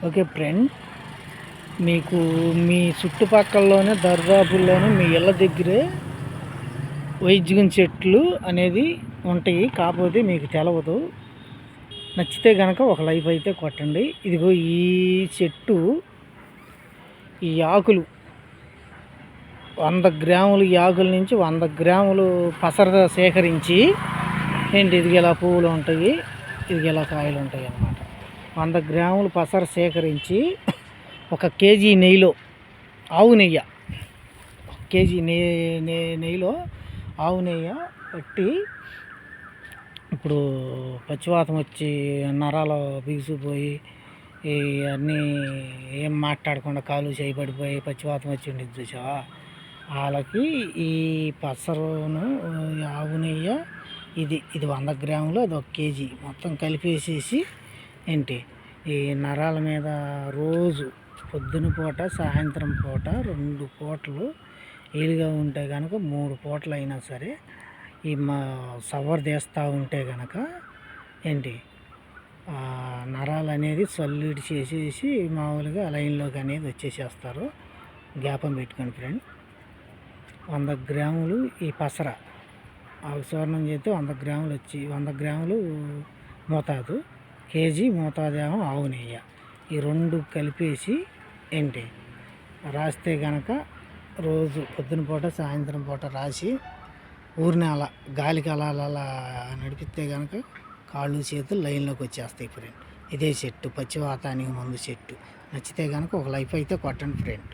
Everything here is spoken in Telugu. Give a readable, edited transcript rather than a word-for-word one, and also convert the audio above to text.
ఓకే ఫ్రెండ్, మీకు మీ చుట్టుపక్కలలోనే దర్దాపుల్లోనే మీ ఇళ్ళ దగ్గరే వైద్యం చెట్లు అనేది ఉంటాయి. కాకపోతే మీకు తెలవదు. నచ్చితే కనుక ఒక లైఫ్ అయితే కొట్టండి. ఇదిగో ఈ చెట్టు, ఈ ఆకులు 100 గ్రాములు ఈ ఆకుల నుంచి 100 గ్రాములు పసర సేకరించి ఇది ఇలా పువ్వులు ఉంటాయి, ఇది ఇలా కాయలు ఉంటాయి అన్నమాట. 100 గ్రాములు పసర సేకరించి 1 కేజీ నెయ్యిలో, ఆవు నెయ్యి, 1 కేజీ నెయ్యిలో ఆవు నెయ్యి పెట్టి, ఇప్పుడు పచ్చివాతం వచ్చి నరాలు బిగుసిపోయి అన్నీ ఏం మాట్లాడకుండా కాలు చేయబడిపోయి పచ్చివాతం వచ్చి ఉండేది చూసావా, వాళ్ళకి ఈ పసరును ఆవు నెయ్యి ఇది 100 గ్రాములు, అది 1 కేజీ మొత్తం కలిపేసేసి ఈ నరాల మీద రోజు పొద్దున పూట సాయంత్రం పూట 2 పూటలు వీలుగా ఉంటే కనుక 3 పూటలు అయినా సరే ఈ సవర్ తీస్తూ ఉంటే కనుక నరాలు అనేది సల్లిడి చేసేసి మామూలుగా లైన్లోకి అనేది వచ్చేసేస్తారు. జ్ఞాపం పెట్టుకోండి ఫ్రెండ్. 100 గ్రాములు ఈ పసర ఆకుచూర్ణం చేస్తే 100 గ్రాములు వచ్చి 100 గ్రాములు మోతాదు, కేజీ మోతాదేమో ఆవు నెయ్యి. ఈ 2 కలిపేసి రాస్తే కనుక రోజు పొద్దున పూట సాయంత్రం పూట రాసి ఊరిని అలా గాలికి అలా నడిపిస్తే కనుక కాళ్ళు చేతులు లైన్లోకి వచ్చేస్తాయి ఫ్రెండ్. ఇదే చెట్టు, పచ్చివాతానికి మందు చెట్టు. నచ్చితే కనుక ఒక లైఫ్ అయితే కొట్టండి ఫ్రెండ్.